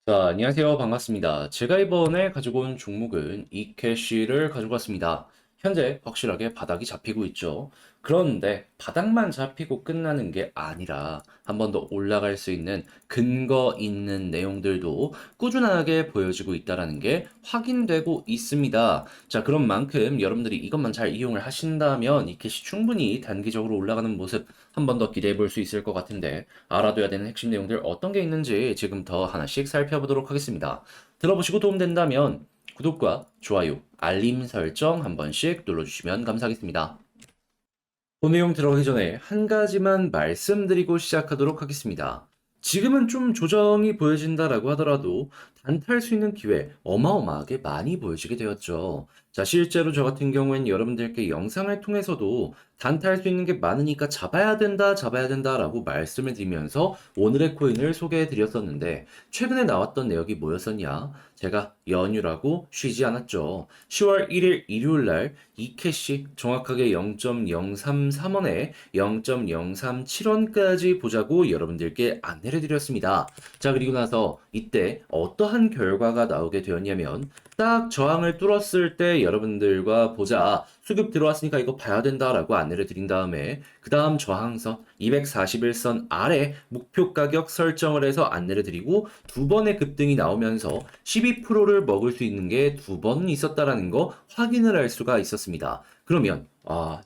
자, 안녕하세요. 반갑습니다. 제가 이번에 가지고 온 종목은 이캐시를 가지고 왔습니다. 현재 확실하게 바닥이 잡히고 있죠. 그런데 바닥만 잡히고 끝나는 게 아니라 한 번 더 올라갈 수 있는 근거 있는 내용들도 꾸준하게 보여지고 있다는 게 확인되고 있습니다. 자, 그런 만큼 여러분들이 이것만 잘 이용을 하신다면 이캐시 충분히 단기적으로 올라가는 모습 한 번 더 기대해 볼 수 있을 것 같은데 알아둬야 되는 핵심 내용들 어떤 게 있는지 지금부터 하나씩 살펴보도록 하겠습니다. 들어보시고 도움된다면 구독과 좋아요, 알림 설정 한 번씩 눌러주시면 감사하겠습니다. 본 내용 들어가기 전에 한 가지만 말씀드리고 시작하도록 하겠습니다. 지금은 좀 조정이 보여진다라고 하더라도 단타할 수 있는 기회 어마어마하게 많이 보여지게 되었죠. 자, 실제로 저 같은 경우엔 여러분들께 영상을 통해서도 단타할 수 있는 게 많으니까 잡아야 된다라고 말씀을 드리면서 오늘의 코인을 소개해 드렸었는데 최근에 나왔던 내역이 뭐였었냐? 제가 연휴라고 쉬지 않았죠. 10월 1일 일요일 날 이캐시 정확하게 0.033원에 0.037원까지 보자고 여러분들께 안내를 드렸습니다. 자, 그리고 나서 이때 어떠한 결과가 나오게 되었냐면 딱 저항을 뚫었을 때 여러분들과 보자. 수급 들어왔으니까 이거 봐야 된다라고 안내를 드린 다음에 그 다음 저항선 241선 아래 목표 가격 설정을 해서 안내를 드리고 두 번의 급등이 나오면서 12%를 먹을 수 있는 게 두 번 있었다라는 거 확인을 할 수가 있었습니다. 그러면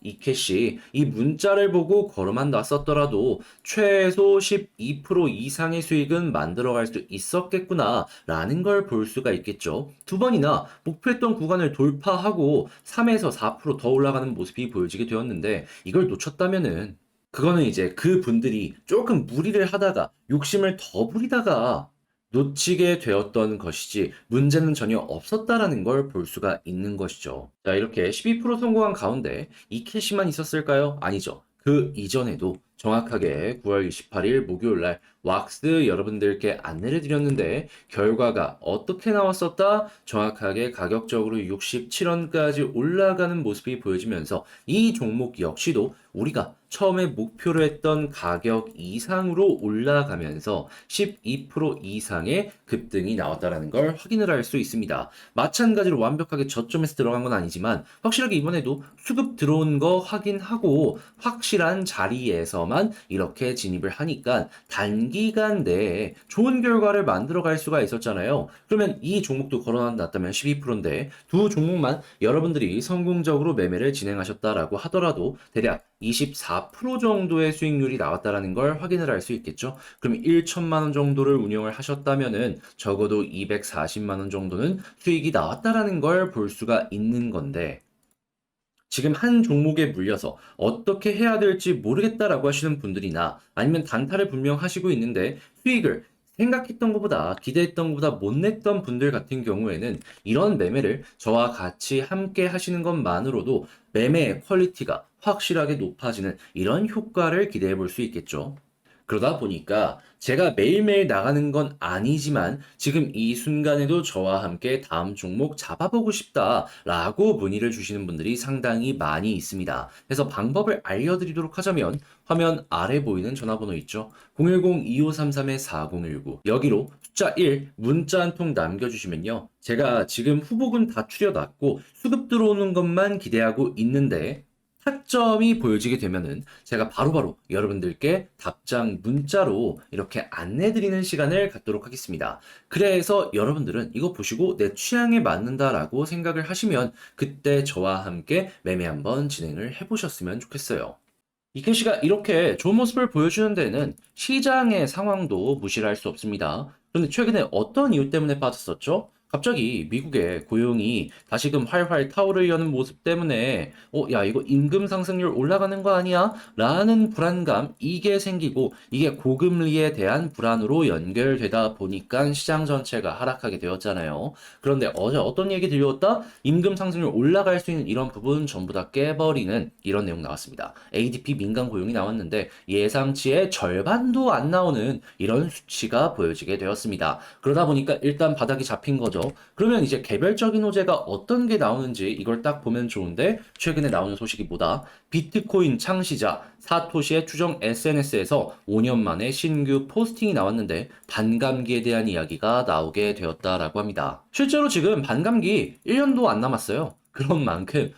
이 캐시 이 문자를 보고 걸어만 놨었더라도 최소 12% 이상의 수익은 만들어갈 수 있었겠구나라는 걸 볼 수가 있겠죠. 두 번이나 목표했던 구간을 돌파하고 3에서 4%더 올라가는 모습이 보여지게 되었는데 이걸 놓쳤다면은 그거는 이제 그 분들이 조금 무리를 하다가 욕심을 더 부리다가 놓치게 되었던 것이지 문제는 전혀 없었다라는 걸 볼 수가 있는 것이죠. 자, 이렇게 12% 성공한 가운데 이 캐시만 있었을까요? 아니죠. 그 이전에도 정확하게 9월 28일 목요일 날 왁스 여러분들께 안내를 드렸는데 결과가 어떻게 나왔었다? 정확하게 가격적으로 67원까지 올라가는 모습이 보여지면서 이 종목 역시도 우리가 처음에 목표로 했던 가격 이상으로 올라가면서 12% 이상의 급등이 나왔다는 걸 확인을 할 수 있습니다. 마찬가지로 완벽하게 저점에서 들어간 건 아니지만 확실하게 이번에도 수급 들어온 거 확인하고 확실한 자리에서만 이렇게 진입을 하니까 단기간 내에 좋은 결과를 만들어 갈 수가 있었잖아요. 그러면 이 종목도 걸어놨다면 12%인데 두 종목만 여러분들이 성공적으로 매매를 진행하셨다라고 하더라도 대략 24% 정도의 수익률이 나왔다라는 걸 확인을 할 수 있겠죠. 그럼 1천만 원 정도를 운영을 하셨다면은 적어도 240만 원 정도는 수익이 나왔다라는 걸 볼 수가 있는 건데 지금 한 종목에 물려서 어떻게 해야 될지 모르겠다라고 하시는 분들이나 아니면 단타를 분명 하시고 있는데 수익을 생각했던 것보다 기대했던 것보다 못 냈던 분들 같은 경우에는 이런 매매를 저와 같이 함께 하시는 것만으로도 매매의 퀄리티가 확실하게 높아지는 이런 효과를 기대해 볼 수 있겠죠. 그러다 보니까 제가 매일매일 나가는 건 아니지만 지금 이 순간에도 저와 함께 다음 종목 잡아보고 싶다라고 문의를 주시는 분들이 상당히 많이 있습니다. 그래서 방법을 알려드리도록 하자면 화면 아래 보이는 전화번호 있죠? 010-2533-4019 여기로 숫자 1 문자 한 통 남겨주시면요. 제가 지금 후보군 다 추려놨고 수급 들어오는 것만 기대하고 있는데 타점이 보여지게 되면은 제가 바로바로 여러분들께 답장 문자로 이렇게 안내드리는 시간을 갖도록 하겠습니다. 그래서 여러분들은 이거 보시고 내 취향에 맞는다라고 생각을 하시면 그때 저와 함께 매매 한번 진행을 해보셨으면 좋겠어요. 이케시가 이렇게 좋은 모습을 보여주는 데는 시장의 상황도 무시를 할 수 없습니다. 그런데 최근에 어떤 이유 때문에 빠졌었죠? 갑자기 미국의 고용이 다시금 활활 타오르려는 모습 때문에 야 이거 임금 상승률 올라가는 거 아니야? 라는 불안감 이게 생기고 이게 고금리에 대한 불안으로 연결되다 보니까 시장 전체가 하락하게 되었잖아요. 그런데 어제 어떤 얘기 들려왔다? 임금 상승률 올라갈 수 있는 이런 부분 전부 다 깨버리는 이런 내용 나왔습니다. ADP 민간 고용이 나왔는데 예상치의 절반도 안 나오는 이런 수치가 보여지게 되었습니다. 그러다 보니까 일단 바닥이 잡힌 거죠. 그러면 이제 개별적인 호재가 어떤 게 나오는지 이걸 딱 보면 좋은데 최근에 나오는 소식이 뭐다? 비트코인 창시자 사토시의 추정 SNS에서 5년 만에 신규 포스팅이 나왔는데 반감기에 대한 이야기가 나오게 되었다라고 합니다. 실제로 지금 반감기 1년도 안 남았어요. 그런 만큼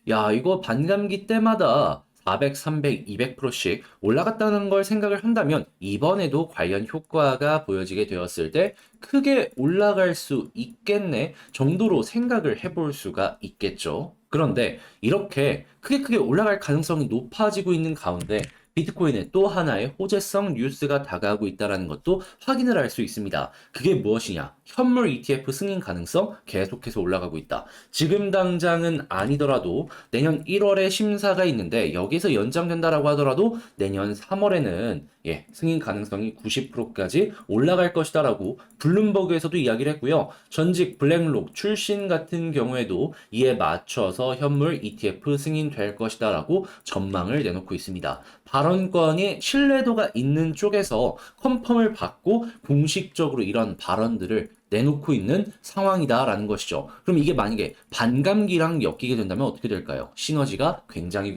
야 이거 반감기 때마다 400, 300, 200%씩 올라갔다는 걸 생각을 한다면 이번에도 관련 효과가 보여지게 되었을 때 크게 올라갈 수 있겠네 정도로 생각을 해볼 수가 있겠죠. 그런데 이렇게 크게 올라갈 가능성이 높아지고 있는 가운데 비트코인의 또 하나의 호재성 뉴스가 다가오고 있다는 것도 확인을 할 수 있습니다. 그게 무엇이냐? 현물 ETF 승인 가능성 계속해서 올라가고 있다. 지금 당장은 아니더라도 내년 1월에 심사가 있는데 여기서 연장된다라고 하더라도 내년 3월에는 승인 가능성이 90%까지 올라갈 것이다라고 블룸버그에서도 이야기를 했고요. 전직 블랙록 출신 같은 경우에도 이에 맞춰서 현물 ETF 승인될 것이다라고 전망을 내놓고 있습니다. 발언권이 신뢰도가 있는 쪽에서 컨펌을 받고 공식적으로 이런 발언들을 내놓고 있는 상황이다라는 것이죠. 그럼 이게 만약에 반감기랑 엮이게 된다면 어떻게 될까요? 시너지가 굉장히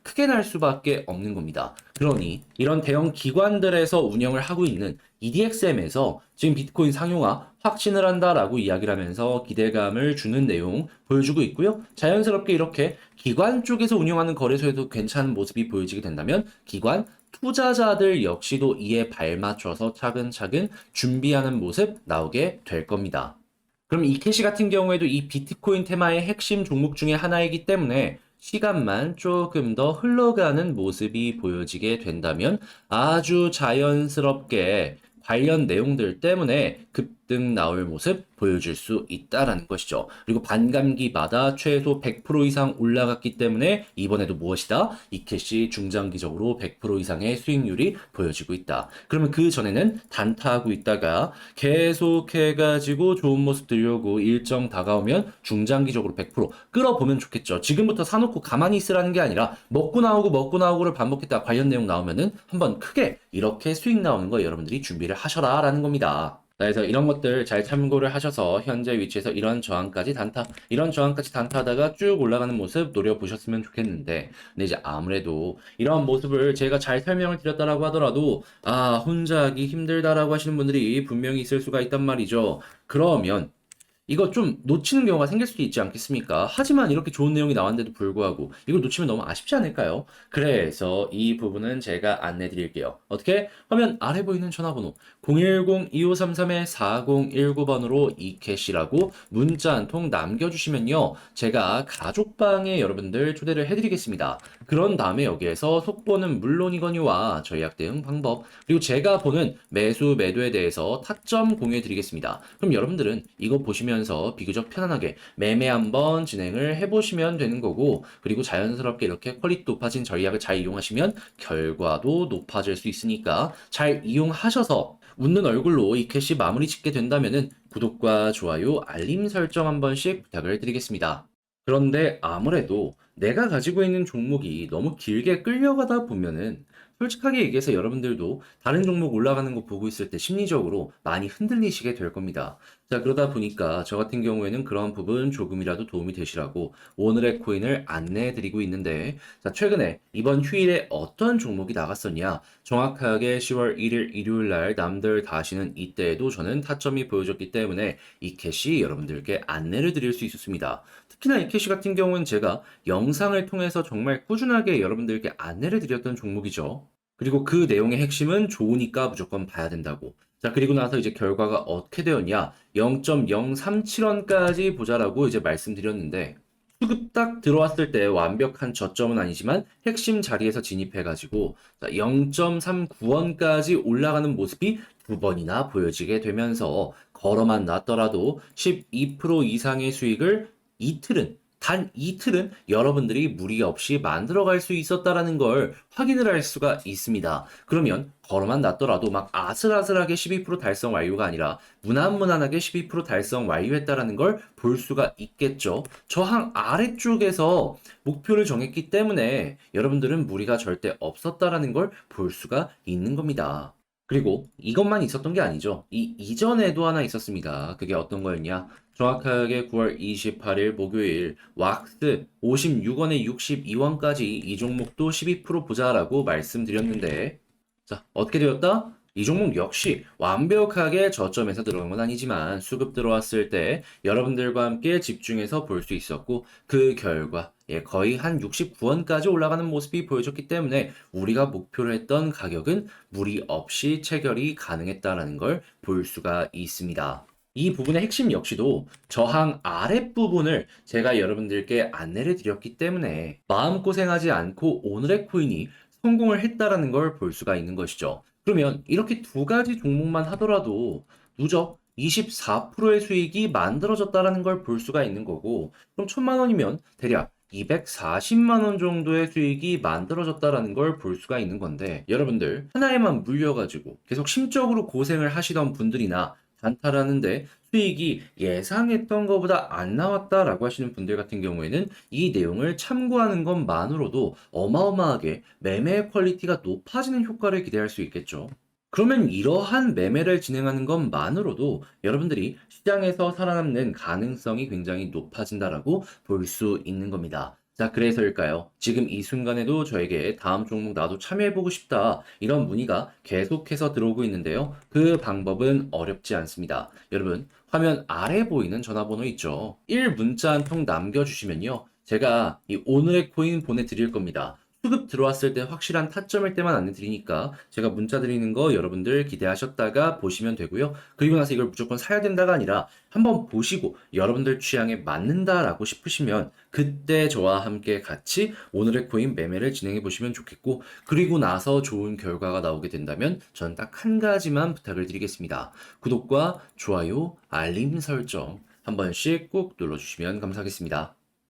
크게 날 수밖에 없는 겁니다. 그러니 이런 대형 기관들에서 운영을 하고 있는 EDXM에서 지금 비트코인 상용화 확신을 한다라고 이야기를 하면서 기대감을 주는 내용 보여주고 있고요. 자연스럽게 이렇게 기관 쪽에서 운영하는 거래소에도 괜찮은 모습이 보여지게 된다면 기관 투자자들 역시도 이에 발맞춰서 차근차근 준비하는 모습 나오게 될 겁니다. 그럼 이캐시 같은 경우에도 이 비트코인 테마의 핵심 종목 중에 하나이기 때문에 시간만 조금 더 흘러가는 모습이 보여지게 된다면 아주 자연스럽게 관련 내용들 때문에 급등 나올 모습 보여줄 수 있다라는 것이죠. 그리고 반감기마다 최소 100% 이상 올라갔기 때문에 이번에도 무엇이다? 이캐시 중장기적으로 100% 이상의 수익률이 보여지고 있다. 그러면 그 전에는 단타하고 있다가 계속해가지고 좋은 모습 들려오고 일정 다가오면 중장기적으로 100% 끌어보면 좋겠죠. 지금부터 사놓고 가만히 있으라는 게 아니라 먹고 나오고를 반복했다 관련 내용 나오면은 한번 크게 이렇게 수익 나오는 거 여러분들이 준비를 하셔라 라는 겁니다. 그래서 이런 것들 잘 참고를 하셔서 현재 위치에서 이런 저항까지 단타하다가 쭉 올라가는 모습 노려보셨으면 좋겠는데 근데 이제 아무래도 이런 모습을 제가 잘 설명을 드렸다라고 하더라도 혼자 하기 힘들다라고 하시는 분들이 분명히 있을 수가 있단 말이죠. 그러면 이거 좀 놓치는 경우가 생길 수도 있지 않겠습니까? 하지만 이렇게 좋은 내용이 나왔는데도 불구하고 이걸 놓치면 너무 아쉽지 않을까요? 그래서 이 부분은 제가 안내 드릴게요. 어떻게? 화면 아래 보이는 전화번호 010-2533-4019번으로 이캐시라고 문자 한 통 남겨주시면요. 제가 가족방에 여러분들 초대를 해드리겠습니다. 그런 다음에 여기에서 속보는 물론이거니와 전략 대응 방법 그리고 제가 보는 매수 매도에 대해서 타점 공유해 드리겠습니다. 그럼 여러분들은 이거 보시면서 비교적 편안하게 매매 한번 진행을 해보시면 되는 거고 그리고 자연스럽게 이렇게 퀄리티 높아진 전략을 잘 이용하시면 결과도 높아질 수 있으니까 잘 이용하셔서 웃는 얼굴로 이 캐시 마무리 짓게 된다면은 구독과 좋아요, 알림 설정 한 번씩 부탁을 드리겠습니다. 그런데 아무래도 내가 가지고 있는 종목이 너무 길게 끌려가다 보면은 솔직하게 얘기해서 여러분들도 다른 종목 올라가는 거 보고 있을 때 심리적으로 많이 흔들리시게 될 겁니다. 자, 그러다 보니까 저 같은 경우에는 그런 부분 조금이라도 도움이 되시라고 오늘의 코인을 안내해 드리고 있는데, 자, 최근에 이번 휴일에 어떤 종목이 나갔었냐? 정확하게 10월 1일 일요일 날 남들 다 하시는 이때에도 저는 타점이 보여졌기 때문에 이 캐시 여러분들께 안내를 드릴 수 있었습니다. 특히나 이 캐시 같은 경우는 제가 영상을 통해서 정말 꾸준하게 여러분들께 안내를 드렸던 종목이죠. 그리고 그 내용의 핵심은 좋으니까 무조건 봐야 된다고. 자, 그리고 나서 이제 결과가 어떻게 되었냐? 0.037원까지 보자라고 이제 말씀드렸는데, 수급 딱 들어왔을 때 완벽한 저점은 아니지만 핵심 자리에서 진입해가지고 0.39원까지 올라가는 모습이 두 번이나 보여지게 되면서 걸어만 놨더라도 12% 이상의 수익을 단 이틀은 여러분들이 무리 없이 만들어갈 수 있었다라는 걸 확인을 할 수가 있습니다. 그러면 걸어만 놨더라도 막 아슬아슬하게 12% 달성 완료가 아니라 무난무난하게 12% 달성 완료했다라는 걸 볼 수가 있겠죠. 저항 아래쪽에서 목표를 정했기 때문에 여러분들은 무리가 절대 없었다라는 걸 볼 수가 있는 겁니다. 그리고 이것만 있었던 게 아니죠. 이 이전에도 하나 있었습니다. 그게 어떤 거였냐? 정확하게 9월 28일 목요일 왁스 56원에 62원까지 이 종목도 12% 보자라고 말씀드렸는데 자, 어떻게 되었다? 이 종목 역시 완벽하게 저점에서 들어간 건 아니지만 수급 들어왔을 때 여러분들과 함께 집중해서 볼 수 있었고 그 결과 거의 한 69원까지 올라가는 모습이 보여졌기 때문에 우리가 목표로 했던 가격은 무리 없이 체결이 가능했다라는 걸 볼 수가 있습니다. 이 부분의 핵심 역시도 저항 아랫부분을 제가 여러분들께 안내를 드렸기 때문에 마음고생하지 않고 오늘의 코인이 성공을 했다라는 걸 볼 수가 있는 것이죠. 그러면 이렇게 두 가지 종목만 하더라도 누적 24%의 수익이 만들어졌다라는 걸 볼 수가 있는 거고, 그럼 1,000만 원이면 대략 240만 원 정도의 수익이 만들어졌다라는 걸 볼 수가 있는 건데, 여러분들 하나에만 물려가지고 계속 심적으로 고생을 하시던 분들이나 단타라는데 수익이 예상했던 것보다 안 나왔다라고 하시는 분들 같은 경우에는 이 내용을 참고하는 것만으로도 어마어마하게 매매의 퀄리티가 높아지는 효과를 기대할 수 있겠죠. 그러면 이러한 매매를 진행하는 것만으로도 여러분들이 시장에서 살아남는 가능성이 굉장히 높아진다라고 볼 수 있는 겁니다. 자, 그래서일까요? 지금 이 순간에도 저에게 다음 종목 나도 참여해보고 싶다. 이런 문의가 계속해서 들어오고 있는데요. 그 방법은 어렵지 않습니다. 여러분, 화면 아래 보이는 전화번호 있죠? 1 문자 한 통 남겨주시면요. 제가 이 오늘의 코인 보내드릴 겁니다. 수급 들어왔을 때 확실한 타점일 때만 안내 드리니까 제가 문자 드리는 거 여러분들 기대하셨다가 보시면 되고요. 그리고 나서 이걸 무조건 사야 된다가 아니라 한번 보시고 여러분들 취향에 맞는다라고 싶으시면 그때 저와 함께 같이 오늘의 코인 매매를 진행해 보시면 좋겠고 그리고 나서 좋은 결과가 나오게 된다면 전 딱 한 가지만 부탁을 드리겠습니다. 구독과 좋아요, 알림 설정 한 번씩 꼭 눌러주시면 감사하겠습니다.